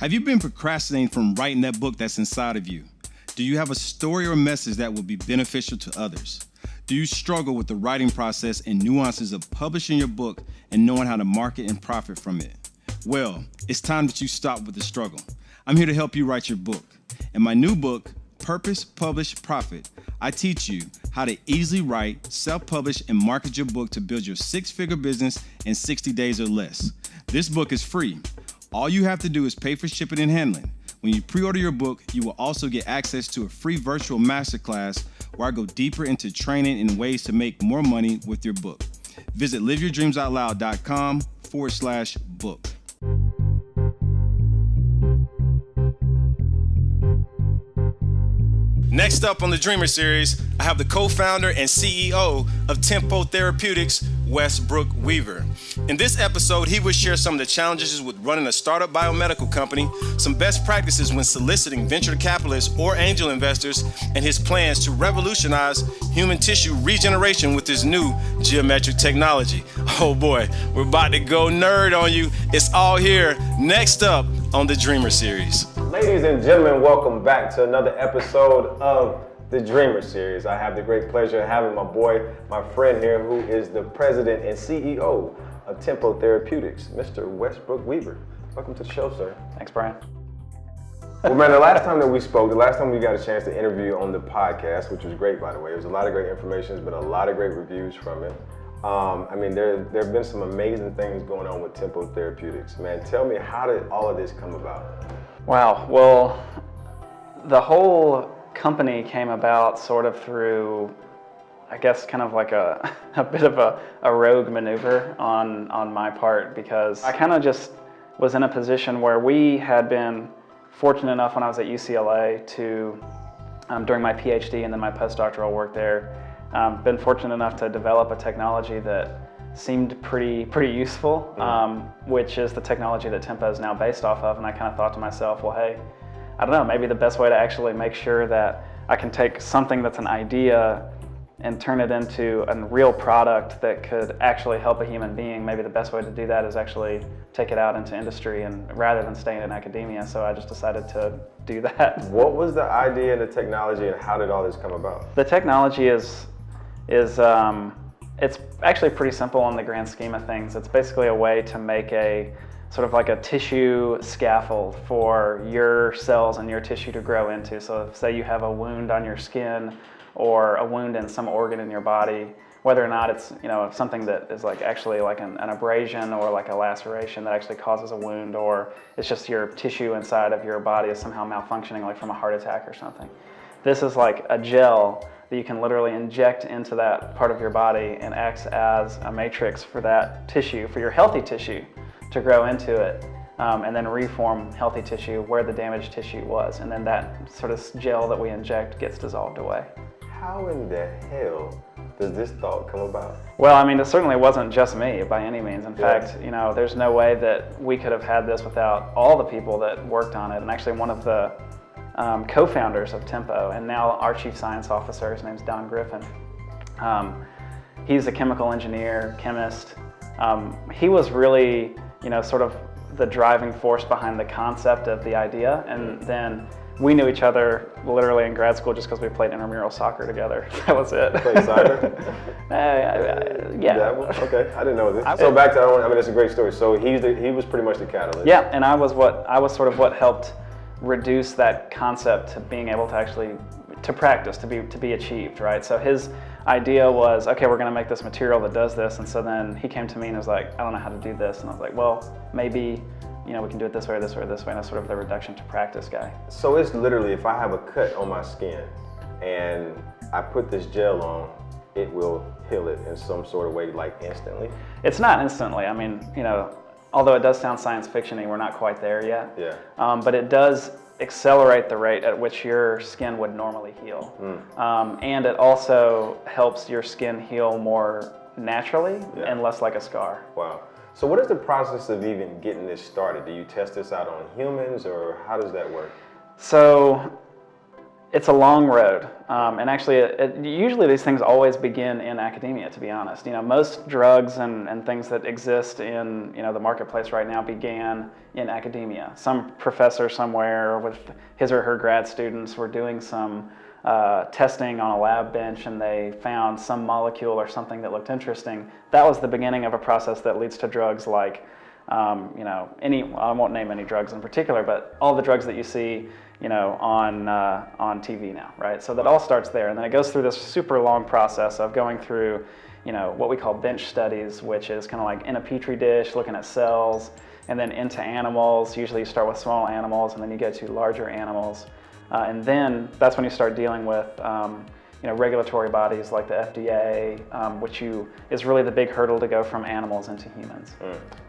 Have you been procrastinating from writing that book that's inside of you? Do you have a story or message that will be beneficial to others? Do you struggle with the writing process and nuances of publishing your book and knowing how to market and profit from it? Well, it's time that you stop with the struggle. I'm here to help you write your book. In my new book, Purpose, Publish, Profit, I teach you how to easily write, self-publish, and market your book to build your six-figure business in 60 days or less. This book is free. All you have to do is pay for shipping and handling. When you pre-order your book, you will also get access to a free virtual masterclass where I go deeper into training and ways to make more money with your book. Visit liveyourdreamsoutloud.com/book. Next up on the Dreamer Series, I have the co-founder and CEO of Tempo Therapeutics, Westbrook Weaver. In this episode, he will share some of the challenges with running a startup biomedical company, some best practices when soliciting venture capitalists or angel investors, and his plans to revolutionize human tissue regeneration with his new geometric technology. Oh boy, we're about to go nerd on you. It's all here next up on the Dreamer Series. Ladies and gentlemen, welcome back to another episode of the Dreamer Series. I have the great pleasure of having my boy, my friend here, who is the president and CEO of Tempo Therapeutics, Mr. Westbrook Weaver. Welcome to the show, sir. Thanks, Brian. Well, man, the last time that we spoke, the last time we got a chance to interview on the podcast, which was great, by the way. It was a lot of great information. There's been a lot of great reviews from it. There have been some amazing things going on with Tempo Therapeutics. Man, tell me, how did all of this come about? Wow. Well, the whole company came about sort of through, I guess, kind of like a bit of a rogue maneuver on my part, because I kind of just was in a position where we had been fortunate enough when I was at UCLA to, during my PhD and then my postdoctoral work there, been fortunate enough to develop a technology that seemed pretty useful, which is the technology that Tempo is now based off of. And I kind of thought to myself, well, hey, I don't know, maybe the best way to actually make sure that I can take something that's an idea and turn it into a real product that could actually help a human being, maybe the best way to do that is actually take it out into industry and rather than staying in academia. So I just decided to do that. What was the idea and the technology, and how did all this come about? The technology is it's actually pretty simple in the grand scheme of things. It's basically a way to make a sort of like a tissue scaffold for your cells and your tissue to grow into. So if, say you have a wound on your skin or a wound in some organ in your body, whether or not it's something that is like actually like an abrasion or like a laceration that actually causes a wound, or it's just your tissue inside of your body is somehow malfunctioning, like from a heart attack or something. This is like a gel that you can literally inject into that part of your body and acts as a matrix for that tissue, for your healthy tissue to grow into it, and then reform healthy tissue where the damaged tissue was. And then that sort of gel that we inject gets dissolved away. How in the hell does this thought come about? Well, I mean, it certainly wasn't just me by any means. In fact, there's no way that we could have had this without all the people that worked on it. And actually one of the co-founders of Tempo, and now our chief science officer, his name's Don Griffin. He's a chemical engineer, chemist. He was really, sort of the driving force behind the concept of the idea. And then we knew each other literally in grad school just because we played intramural soccer together. That was it. Played soccer? Yeah. Okay, I didn't know this. So back to, it's a great story. So he was pretty much the catalyst. Yeah, and I was sort of what helped reduce that concept to being able to actually practice, to be achieved, right? So his idea was, okay, we're gonna make this material that does this, and so then he came to me and was like, I don't know how to do this, and I was like, well, maybe we can do it this way or this way or this way, and that's sort of the reduction to practice guy. So it's literally, if I have a cut on my skin and I put this gel on, it will heal it in some sort of way, like instantly? It's not instantly. I mean, although it does sound science fiction-y, we're not quite there yet. Yeah. But it does accelerate the rate at which your skin would normally heal. And it also helps your skin heal more naturally and less like a scar. Wow. So what is the process of even getting this started? Do you test this out on humans, or how does that work? So It's a long road, and actually, usually these things always begin in academia. To be honest, most drugs and things that exist in the marketplace right now began in academia. Some professor somewhere with his or her grad students were doing some testing on a lab bench, and they found some molecule or something that looked interesting. That was the beginning of a process that leads to drugs like, I won't name any drugs in particular, but all the drugs that you see on TV now, right? So that all starts there, and then it goes through this super long process of going through, what we call bench studies, which is kind of like in a petri dish, looking at cells, and then into animals. Usually you start with small animals, and then you go to larger animals, and then that's when you start dealing with, regulatory bodies like the FDA, which is really the big hurdle to go from animals into humans.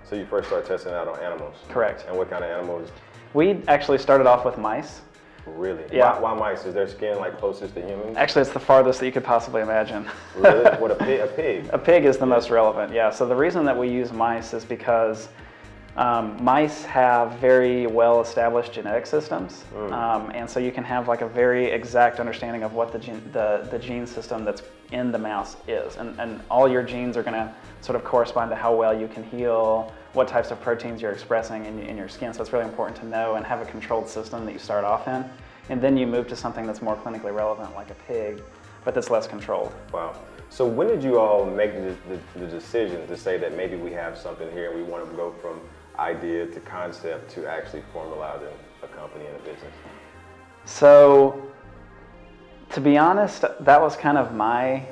So you first start testing out on animals? Correct. And what kind of animals? We actually started off with mice. Really? Yeah. Why mice? Is their skin like closest to humans? Actually, it's the farthest that you could possibly imagine. Really? What, a pig? A pig is the most relevant, yeah. So the reason that we use mice is because mice have very well-established genetic systems, and so you can have like a very exact understanding of what the gene system that's in the mouse is, and all your genes are going to sort of correspond to how well you can heal, what types of proteins you're expressing in your skin. So it's really important to know and have a controlled system that you start off in, and then you move to something that's more clinically relevant, like a pig, but that's less controlled. Wow. So when did you all make the decision to say that maybe we have something here and we want to go from idea to concept to actually formalizing a company and a business? So, to be honest, that was kind of my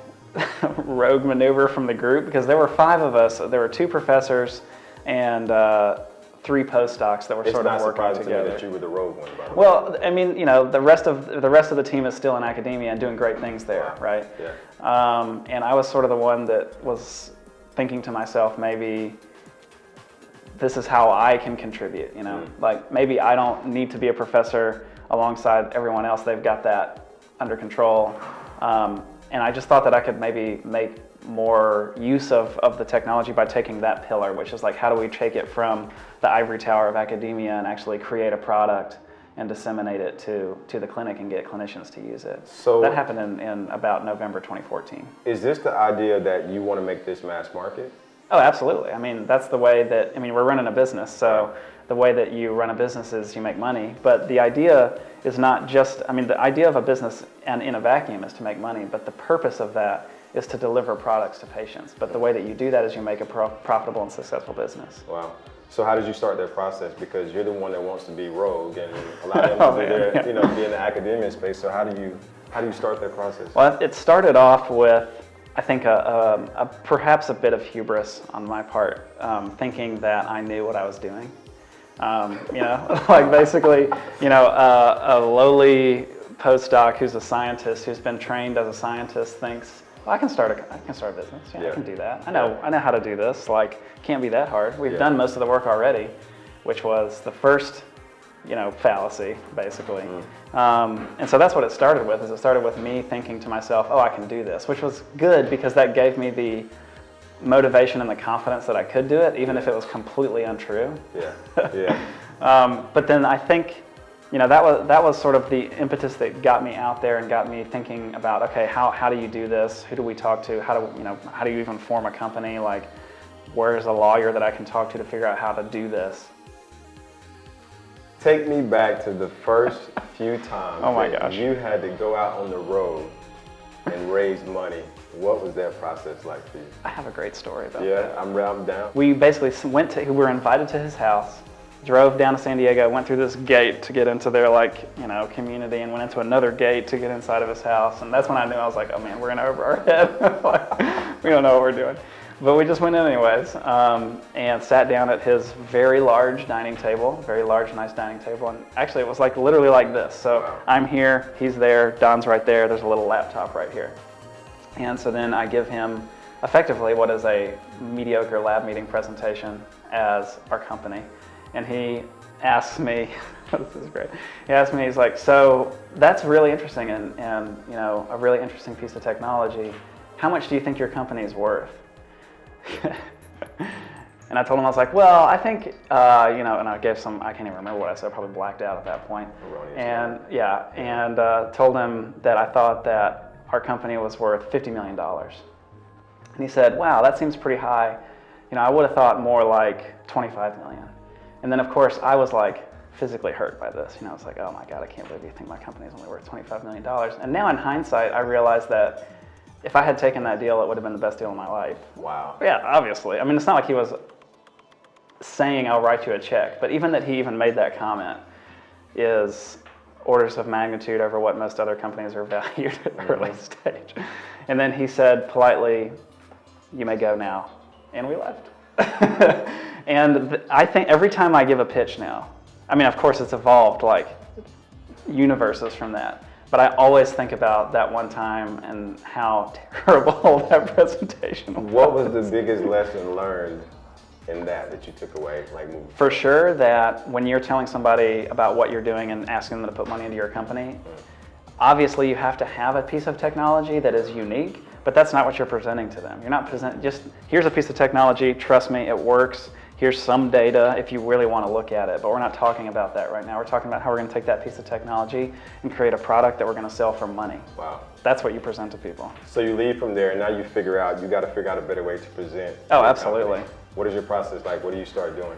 rogue maneuver from the group, because there were 5 of us. There were 2 professors and 3 postdocs that were sort of working together. It's not surprising to me that you were the rogue one, by the way. Well, I mean, the rest of the team is still in academia and doing great things there, right? Yeah. And I was sort of the one that was thinking to myself, maybe this is how I can contribute, like maybe I don't need to be a professor alongside everyone else. They've got that under control. And I just thought that I could maybe make more use of the technology by taking that pillar, which is like, how do we take it from the ivory tower of academia and actually create a product and disseminate it to the clinic and get clinicians to use it. So that happened in about November 2014. Is this the idea that you want to make this mass market? Oh, absolutely. I mean, that's the way that, we're running a business, so the way that you run a business is you make money, but the idea is not just, the idea of a business and in a vacuum is to make money, but the purpose of that is to deliver products to patients. But the way that you do that is you make a profitable and successful business. Wow. So how did you start that process? Because you're the one that wants to be rogue and allow them to be in the academia space. So how do you start that process? Well, it started off with, I think, perhaps a bit of hubris on my part, thinking that I knew what I was doing. Like basically, a lowly postdoc who's a scientist, who's been trained as a scientist, thinks, well, I can start a business. Yeah, I can do that. I know how to do this. Like, can't be that hard. We've done most of the work already, which was the first, fallacy, basically. And so that's what it started with. It started with me thinking to myself, oh, I can do this, which was good because that gave me the motivation and the confidence that I could do it, even if it was completely untrue. But then I think, that was sort of the impetus that got me out there and got me thinking about, okay, how do you do this? Who do we talk to? How do you even form a company? Like, where's a lawyer that I can talk to figure out how to do this? Take me back to the first few times oh my gosh. You had to go out on the road and raise money. What was that process like for you? I have a great story about that. Yeah, I'm down. We basically we were invited to his house, drove down to San Diego, went through this gate to get into their community, and went into another gate to get inside of his house. And that's when I knew, I was like, oh man, we're in over our head. We don't know what we're doing. But we just went in anyways, and sat down at his very large dining table, very large, nice dining table. And actually it was literally like this. So I'm here, he's there, Don's right there, there's a little laptop right here. And so then I give him effectively what is a mediocre lab meeting presentation as our company. And he asks me, this is great, he asked me, he's like, so that's really interesting and a really interesting piece of technology. How much do you think your company is worth? And I told him, I was like, well, I think, you know, and I gave some, I can't even remember what I said, I probably blacked out at that point. And yeah, and told him that I thought that our company was worth $50 million. And he said, wow, that seems pretty high. You know, I would have thought more like 25 million. And then of course I was like physically hurt by this. You know, it's like, oh my God, I can't believe you think my company is only worth $25 million. And now in hindsight, I realized that if I had taken that deal, it would have been the best deal of my life. Wow. Yeah, obviously. I mean, it's not like he was saying, I'll write you a check, but even that he even made that comment is orders of magnitude over what most other companies are valued at the early stage. And then he said politely, you may go now. And we left. And I think every time I give a pitch now, I mean, of course it's evolved like universes from that, but I always think about that one time and how terrible that presentation was. What was the biggest lesson learned in that you took away, like moving forward? For sure that when you're telling somebody about what you're doing and asking them to put money into your company, obviously you have to have a piece of technology that is unique, but that's not what you're presenting to them. You're not presenting just, here's a piece of technology, trust me, it works. Here's some data if you really want to look at it, but we're not talking about that right now. We're talking about how we're going to take that piece of technology and create a product that we're going to sell for money. Wow. That's what you present to people. So you leave from there and now you got to figure out a better way to present. Oh, absolutely. What is your process like? What do you start doing?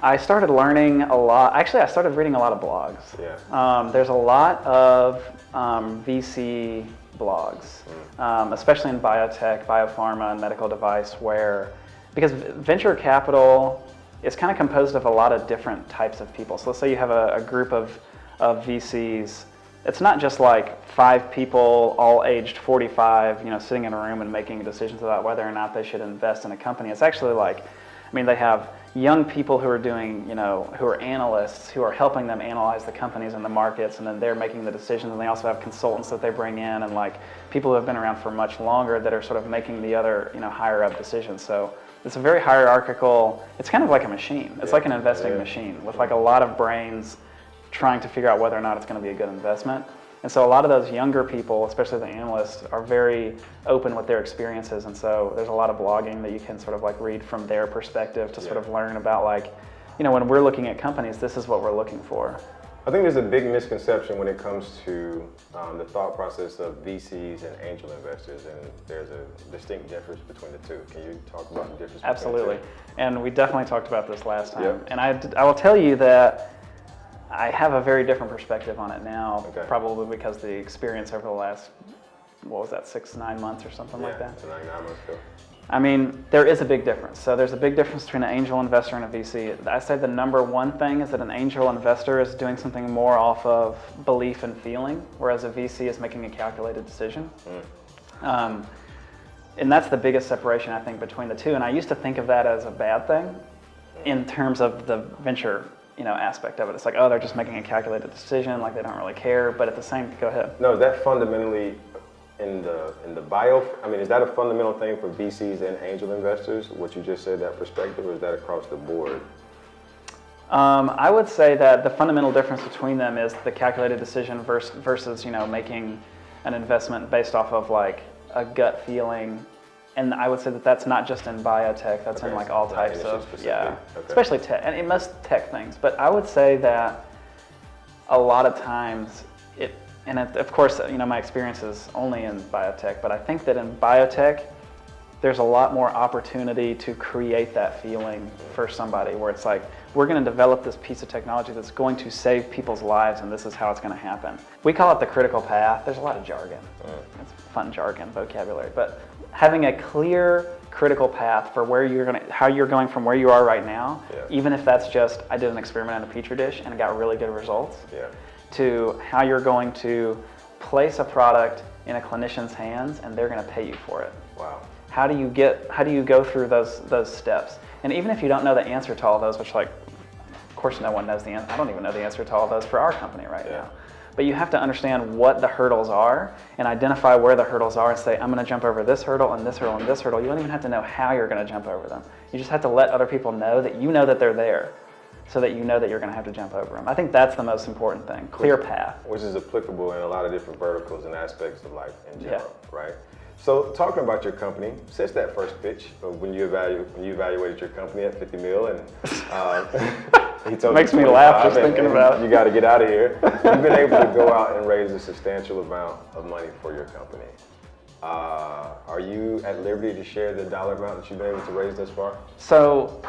I started learning a lot. Actually, I started reading a lot of blogs. Yeah. There's a lot of VC blogs, especially in biotech, biopharma, and medical device, because venture capital is kind of composed of a lot of different types of people. So let's say you have a group of VCs. It's not just like 5 people, all aged 45, you know, sitting in a room and making decisions about whether or not they should invest in a company. It's actually like, I mean, they have young people who are doing, you know, who are analysts, who are helping them analyze the companies and the markets, and then they're making the decisions, and they also have consultants that they bring in, and like people who have been around for much longer that are sort of making the other, you know, higher up decisions. So it's a very hierarchical, it's kind of like a machine. It's like an investing machine with like a lot of brains trying to figure out whether or not it's going to be a good investment. And so a lot of those younger people, especially the analysts, are very open with their experiences. And so there's a lot of blogging that you can sort of like read from their perspective to sort of learn about like, you know, when we're looking at companies, this is what we're looking for. I think there's a big misconception when it comes to the thought process of VCs and angel investors, and there's a distinct difference between the two. Can you talk about the difference? Absolutely. Between the two? And we definitely talked about this last time. Yep. And I will tell you that I have a very different perspective on it now, probably because the experience over the last, what was that, 6-9 months or something like that? So 9 months ago. I mean, there is a big difference. So there's a big difference between an angel investor and a VC. I say the number one thing is that an angel investor is doing something more off of belief and feeling, whereas a VC is making a calculated decision. And that's the biggest separation, I think, between the two. And I used to think of that as a bad thing in terms of the venture, you know, aspect of it. It's like, oh, they're just making a calculated decision, like they don't really care. But at the same, go ahead. No, is that fundamentally in the bio? I mean, is that a fundamental thing for VCs and angel investors? What you just said, that perspective, or is that across the board? I would say that the fundamental difference between them is the calculated decision versus, you know, making an investment based off of like a gut feeling. And I would say that that's not just in biotech, that's in like all types of, especially tech, and most tech things. But I would say that a lot of times of course, you know, my experience is only in biotech, but I think that in biotech, there's a lot more opportunity to create that feeling for somebody where it's like, we're going to develop this piece of technology that's going to save people's lives, and this is how it's going to happen. We call it the critical path. There's a lot of jargon. It's fun jargon, vocabulary, but having a clear critical path for how you're going from where you are right now, even if that's just, I did an experiment in a petri dish and got really good results, to how you're going to place a product in a clinician's hands and they're going to pay you for it. Wow. How do you go through those steps? And even if you don't know the answer to all of those, which like, of course no one knows the answer. I don't even know the answer to all of those for our company right now. But you have to understand what the hurdles are and identify where the hurdles are and say, I'm going to jump over this hurdle and this hurdle and this hurdle. You don't even have to know how you're going to jump over them. You just have to let other people know that you know that they're there, so that you know that you're going to have to jump over them. I think that's the most important thing, clear path. Which is applicable in a lot of different verticals and aspects of life in general, right? So talking about your company, since that first pitch of when you evaluated your company at 50 mil, and he told Makes you me laugh 25, just thinking about it. You got to get out of here. You've been able to go out and raise a substantial amount of money for your company. Are you at liberty to share the dollar amount that you've been able to raise thus far? So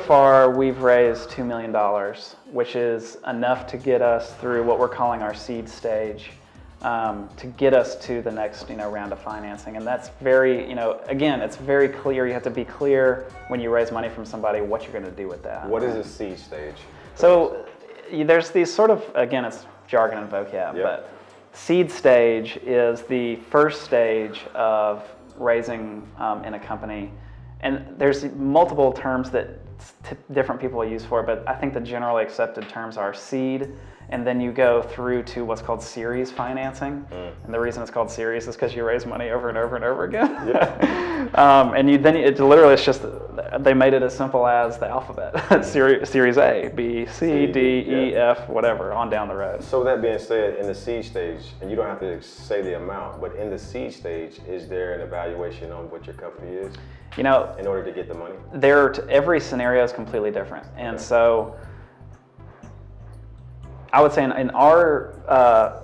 far we've raised $2 million, which is enough to get us through what we're calling our seed stage, to get us to the next, round of financing. And that's very, again, it's very clear. You have to be clear when you raise money from somebody what you're going to do with that. What is a seed stage? So there's these sort of, again, it's jargon and vocab, but seed stage is the first stage of raising in a company. And there's multiple terms that different people use for it, but I think the generally accepted terms are seed, and then you go through to what's called series financing. And the reason it's called series is because you raise money over and over and over again. It's just, they made it as simple as the alphabet. Series A, B, C, D, E, F, whatever, on down the road. So with that being said, in the seed stage, and you don't have to say the amount, but in the seed stage, is there an evaluation on what your company is? In order to get the money? Every scenario is completely different. And so I would say in our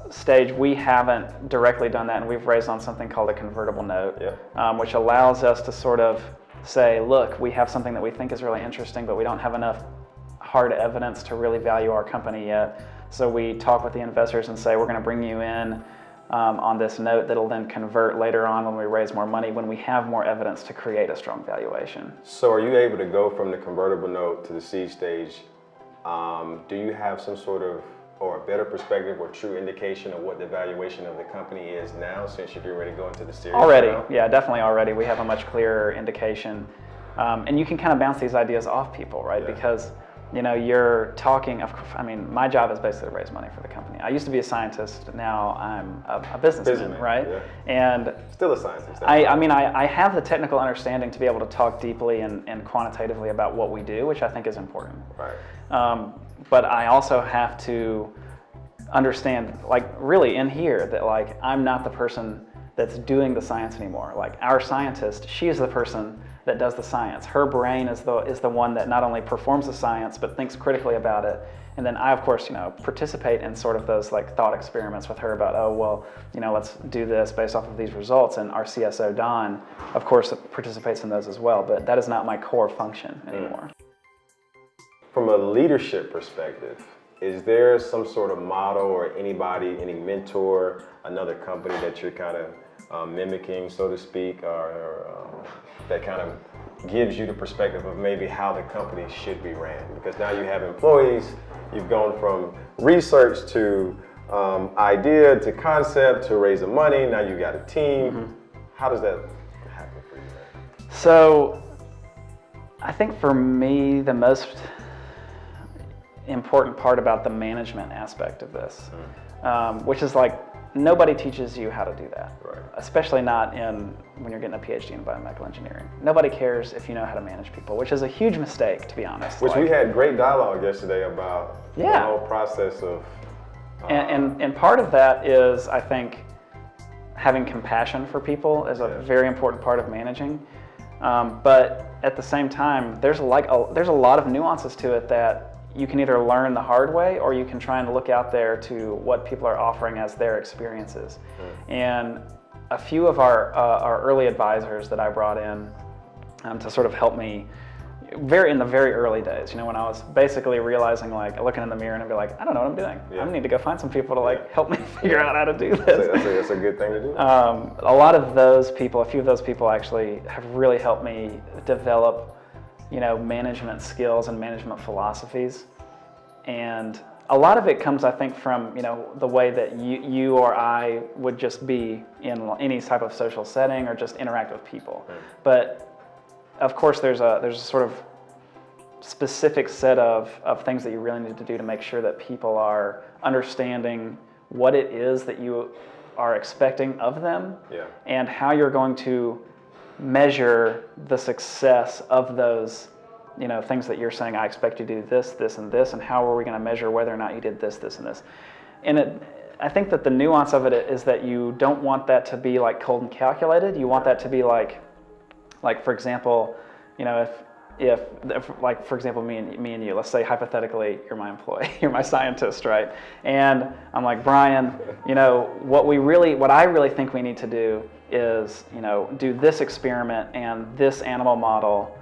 stage, we haven't directly done that, and we've raised on something called a convertible note, which allows us to sort of say, look, we have something that we think is really interesting, but we don't have enough hard evidence to really value our company yet. So we talk with the investors and say, we're going to bring you in on this note that'll then convert later on when we raise more money, when we have more evidence to create a strong valuation. So are you able to go from the convertible note to the seed stage? Do you have some sort of, or a better perspective or true indication of what the valuation of the company is now, since you're ready to go into the series? Already, now? Yeah, definitely already. We have a much clearer indication. And you can kind of bounce these ideas off people, right? Because you're talking, my job is basically to raise money for the company. I used to be a scientist, now I'm a businessman, right? Yeah. And still a scientist. I have the technical understanding to be able to talk deeply and quantitatively about what we do, which I think is important. Right. But I also have to understand, really in here, that I'm not the person that's doing the science anymore. Our scientist, she is the person that does the science. Her brain is the one that not only performs the science, but thinks critically about it. And then I, of course, participate in sort of those thought experiments with her about, let's do this based off of these results. And our CSO, Don, of course, participates in those as well. But that is not my core function anymore. From a leadership perspective, is there some sort of model or any mentor, another company that you're kind of mimicking, so to speak, or that kind of gives you the perspective of maybe how the company should be ran? Because now you have employees, you've gone from research to idea to concept to raising money, now you got a team. How does that happen for you? So I think for me, the most important part about the management aspect of this, which is nobody teaches you how to do that, right? Especially not when you're getting a PhD in biomedical engineering. Nobody cares if you know how to manage people, which is a huge mistake, to be honest. Which we had great dialogue yesterday about the whole process of. And part of that is, I think, having compassion for people is a very important part of managing. But at the same time, there's a lot of nuances to it that you can either learn the hard way, or you can try and look out there to what people are offering as their experiences. And a few of our early advisors that I brought in to sort of help me in the very early days, when I was basically realizing, looking in the mirror and I'd be I don't know what I'm doing. I need to go find some people to help me figure out how to do this. That's a good thing to do. A lot of those people, a few of those people actually have really helped me develop management skills and management philosophies. And a lot of it comes, I think, from, the way that you or I would just be in any type of social setting or just interact with people. But of course, there's a sort of specific set of things that you really need to do to make sure that people are understanding what it is that you are expecting of them, and how you're going to measure the success of those things that you're saying, I expect you to do this, this, and this, and how are we going to measure whether or not you did this, this, and this. And I think that the nuance of it is that you don't want that to be like cold and calculated. You want that to be like for example, you know, if like for example me and you, let's say hypothetically you're my employee, you're my scientist, right? And I'm like, Brian, you know, what I really think we need to do is, you know, do this experiment and this animal model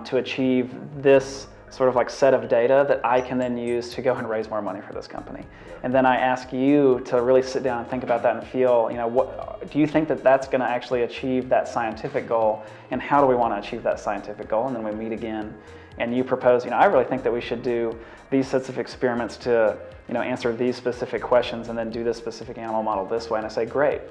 to achieve this sort of like set of data that I can then use to go and raise more money for this company. And then I ask you to really sit down and think about that and feel, you know, what do you think that that's going to actually achieve that scientific goal, and how do we want to achieve that scientific goal? And then we meet again, and you propose, you know, I really think that we should do these sets of experiments to, you know, answer these specific questions and then do this specific animal model this way. And I say, great.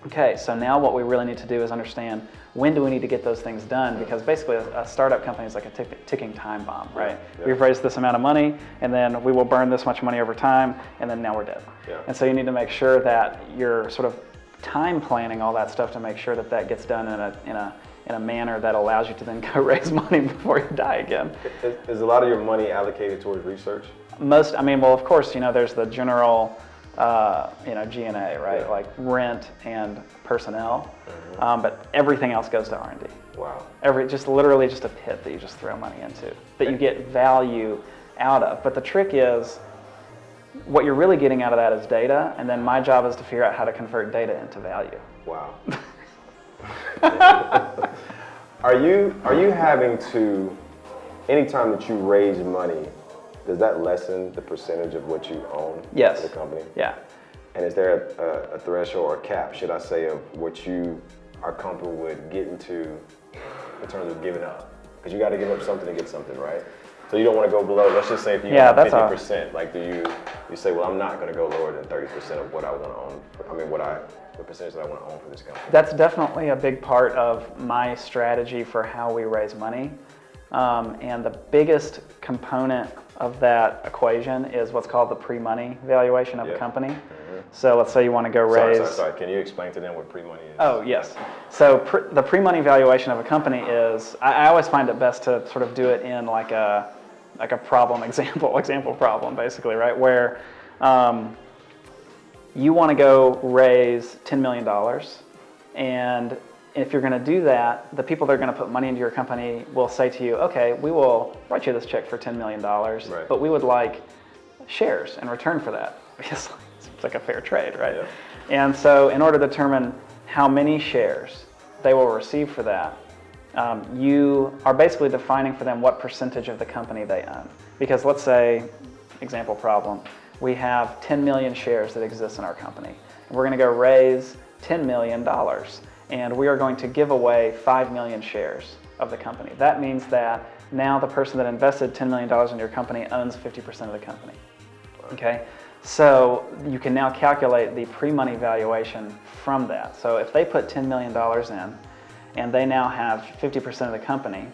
Okay, so now what we really need to do is understand, when do we need to get those things done? Because basically a startup company is like a ticking time bomb, right? Yeah. We've raised this amount of money, and then we will burn this much money over time, and then now we're dead. Yeah. And so you need to make sure that you're sort of time planning all that stuff to make sure that that gets done in a manner that allows you to then go raise money before you die again. Is a lot of your money allocated towards research? I mean, well, of course, you know, there's the general you know, G&A, right? Yeah. Like rent and personnel, but everything else goes to R&D. Wow. Literally just a pit that you just throw money into, that you get value out of. But the trick is, what you're really getting out of that is data, and then my job is to figure out how to convert data into value. Wow. Are you having to, anytime that you raise money, does that lessen the percentage of what you own Yes. of the company? Yeah. And is there a threshold or a cap, should I say, of what you are comfortable with getting to in terms of giving up? Because you got to give up something to get something, right? So you don't want to go below, let's just say if you have 50%, like do you say, well, I'm not going to go lower than 30% of what I want to own, the percentage that I want to own for this company? That's definitely a big part of my strategy for how we raise money. And the biggest component of that equation is what's called the pre-money valuation of a company. So let's say you want to go raise... Sorry. Can you explain to them what pre-money is? Oh, yes. So the pre-money valuation of a company is, I always find it best to sort of do it in like a problem example problem, basically, right? Where you want to go raise $10 million, and if you're going to do that, the people that are going to put money into your company will say to you, okay, we will write you this check for $10 million, right, but we would like shares in return for that. Because it's like a fair trade, right? Yeah. And so in order to determine how many shares they will receive for that, you are basically defining for them what percentage of the company they own. Because let's say, example problem, we have 10 million shares that exist in our company. We're going to go raise $10 million. And we are going to give away 5 million shares of the company. That means that now the person that invested $10 million in your company owns 50% of the company. Okay? So you can now calculate the pre-money valuation from that. So if they put $10 million in and they now have 50% of the company,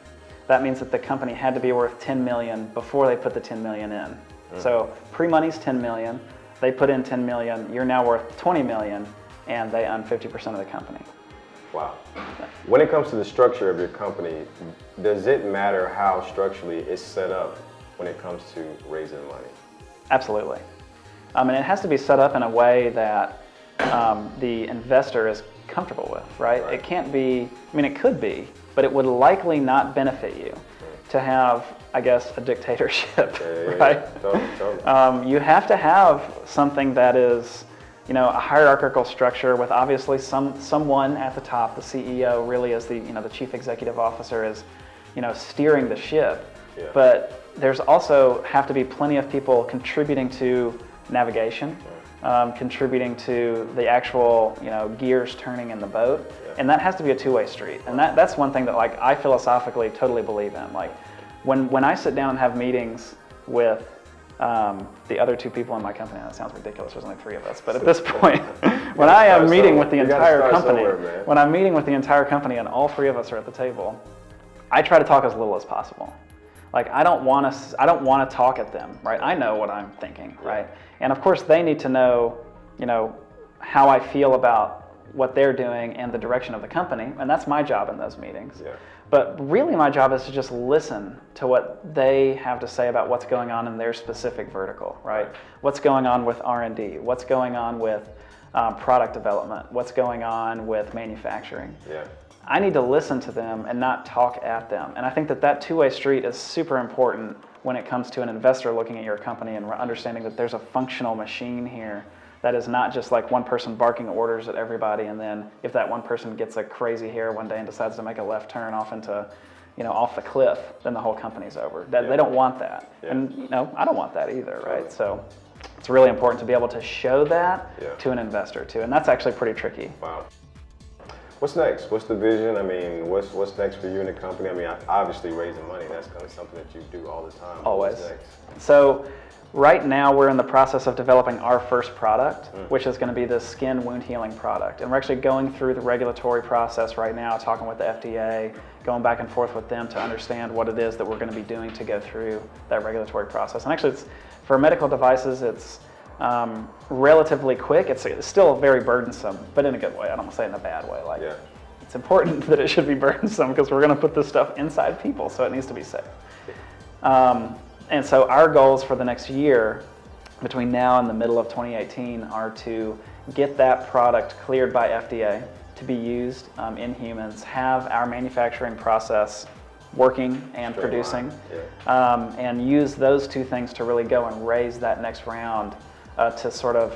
that means that the company had to be worth 10 million before they put the 10 million in. So pre-money's 10 million, they put in 10 million, you're now worth 20 million, and they own 50% of the company. Wow. When it comes to the structure of your company, does it matter how structurally it's set up when it comes to raising money? Absolutely. And it has to be set up in a way that the investor is comfortable with, right? It can't be, it could be, but it would likely not benefit you to have, I guess, a dictatorship, right? Yeah. Totally. You have to have something that is, a hierarchical structure with obviously someone at the top, the CEO really is the chief executive officer is, steering the ship. Yeah. But there's also have to be plenty of people contributing to navigation, contributing to the actual, gears turning in the boat. Yeah. And that has to be a two-way street. And that's one thing that I philosophically totally believe in. When I sit down and have meetings with the other two people in my company, that sounds ridiculous, there's only 3 of us, but at this point, when I am meeting with the entire company, when I'm meeting with the entire company and all 3 of us are at the table, I try to talk as little as possible. I don't want to talk at them, right? I know what I'm thinking, right? And of course they need to know, how I feel about what they're doing and the direction of the company, and that's my job in those meetings. Yeah. But really my job is to just listen to what they have to say about what's going on in their specific vertical, right? What's going on with R&D, what's going on with product development, what's going on with manufacturing. Yeah. I need to listen to them and not talk at them. And I think that two-way street is super important when it comes to an investor looking at your company and understanding that there's a functional machine here that is not just like one person barking orders at everybody, and then if that one person gets a crazy hair one day and decides to make a left turn off into, off the cliff, then the whole company's over. They don't want that. Yeah. And I don't want that either, Totally. right? So it's really important to be able to show that to an investor too, and that's actually pretty tricky. Wow. What's next? What's the vision? I mean, what's next for you in the company? I mean, obviously raising money, that's kind of something that you do all the time. Always. What's next? So right now we're in the process of developing our first product, which is going to be the skin wound healing product. And we're actually going through the regulatory process right now, talking with the FDA, going back and forth with them to understand what it is that we're going to be doing to go through that regulatory process. And actually, for medical devices, it's relatively quick. It's still very burdensome, but in a good way. I don't want to say it in a bad way. It's important that it should be burdensome because we're going to put this stuff inside people, so it needs to be safe. And so our goals for the next year, between now and the middle of 2018, are to get that product cleared by FDA to be used in humans, have our manufacturing process working and producing, and use those two things to really go and raise that next round to sort of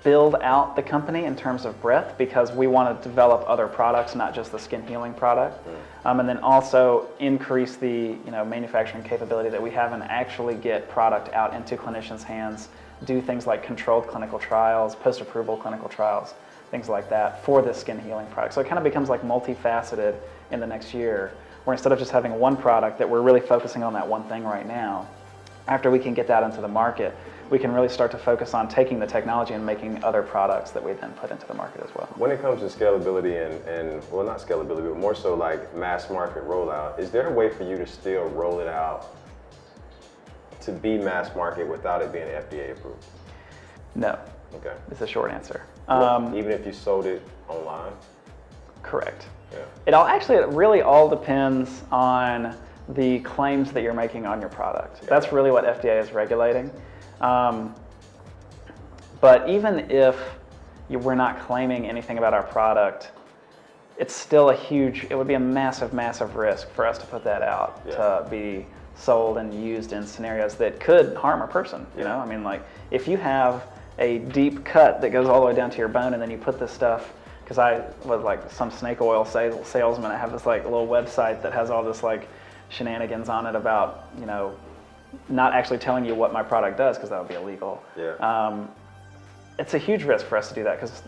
build out the company in terms of breadth, because we want to develop other products, not just the skin healing product, and then also increase the manufacturing capability that we have and actually get product out into clinicians' hands, do things like controlled clinical trials, post-approval clinical trials, things like that for the skin healing product. So it kind of becomes like multifaceted in the next year, where instead of just having one product that we're really focusing on that one thing right now, after we can get that into the market, we can really start to focus on taking the technology and making other products that we then put into the market as well. When it comes to scalability and well, not scalability, but more so like mass market rollout, is there a way for you to still roll it out to be mass market without it being FDA approved? No. Okay. It's a short answer. Even if you sold it online? Correct. Yeah. It really all depends on the claims that you're making on your product. Yeah. That's really what FDA is regulating. But even if we're not claiming anything about our product, it's still it would be a massive, massive risk for us to put that out to be sold and used in scenarios that could harm a person. You know, I mean, like if you have a deep cut that goes all the way down to your bone, and then you put this stuff, because I was like some snake oil salesman, I have this like little website that has all this like shenanigans on it about, not actually telling you what my product does, because that would be illegal. Yeah. It's a huge risk for us to do that, because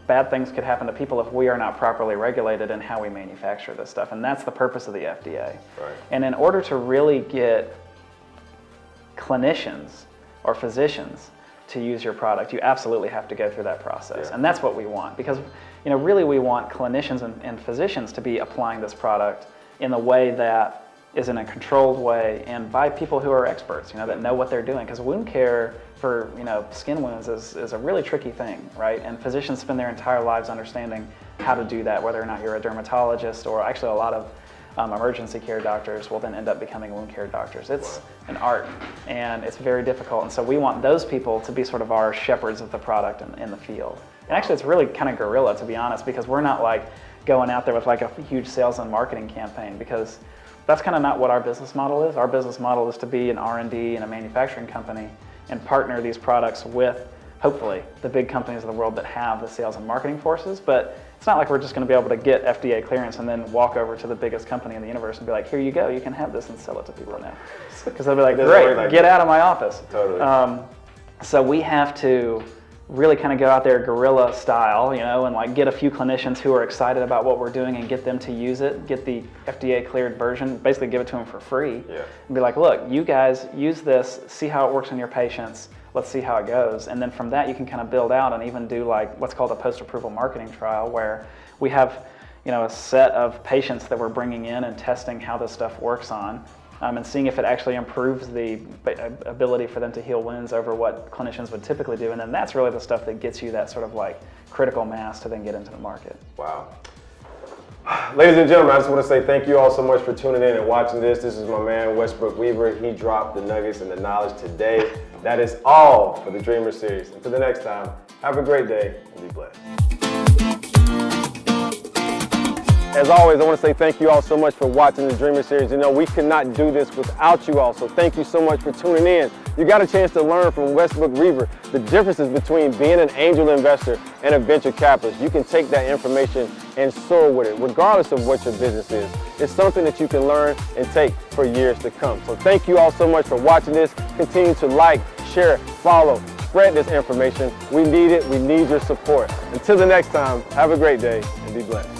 bad things could happen to people if we are not properly regulated in how we manufacture this stuff, and that's the purpose of the FDA. Right. And in order to really get clinicians or physicians to use your product, you absolutely have to go through that process. Yeah. And that's what we want, because really we want clinicians and physicians to be applying this product in the way that is in a controlled way and by people who are experts, that know what they're doing. Because wound care for skin wounds is a really tricky thing, right? And physicians spend their entire lives understanding how to do that, whether or not you're a dermatologist, or actually a lot of emergency care doctors will then end up becoming wound care doctors. It's an art, and it's very difficult. And so we want those people to be sort of our shepherds of the product in the field. And actually it's really kind of guerrilla, to be honest, because we're not like going out there with like a huge sales and marketing campaign, because that's kind of not what our business model is. Our business model is to be an R&D and a manufacturing company and partner these products with, hopefully, the big companies of the world that have the sales and marketing forces. But it's not like we're just going to be able to get FDA clearance and then walk over to the biggest company in the universe and be like, here you go, you can have this, and sell it to people now. Because they'll be like, great, get out of my office. Totally. So we have to really kind of go out there guerrilla style, and like get a few clinicians who are excited about what we're doing and get them to use it, get the FDA cleared version, basically give it to them for free, and be like, look, you guys use this, see how it works on your patients, let's see how it goes. And then from that you can kind of build out and even do like what's called a post-approval marketing trial, where we have a set of patients that we're bringing in and testing how this stuff works on. and seeing if it actually improves the ability for them to heal wounds over what clinicians would typically do. And then that's really the stuff that gets you that sort of like critical mass to then get into the market. Wow. Ladies and gentlemen, I just want to say thank you all so much for tuning in and watching this. This is my man, Westbrook Weaver. He dropped the nuggets and the knowledge today. That is all for the Dreamer series. Until the next time, have a great day and be blessed. As always, I want to say thank you all so much for watching the Dreamer series. You know, we could not do this without you all, so thank you so much for tuning in. You got a chance to learn from Westbrook Weaver the differences between being an angel investor and a venture capitalist. You can take that information and soar with it, regardless of what your business is. It's something that you can learn and take for years to come. So thank you all so much for watching this. Continue to like, share, follow, spread this information. We need it. We need your support. Until the next time, have a great day and be blessed.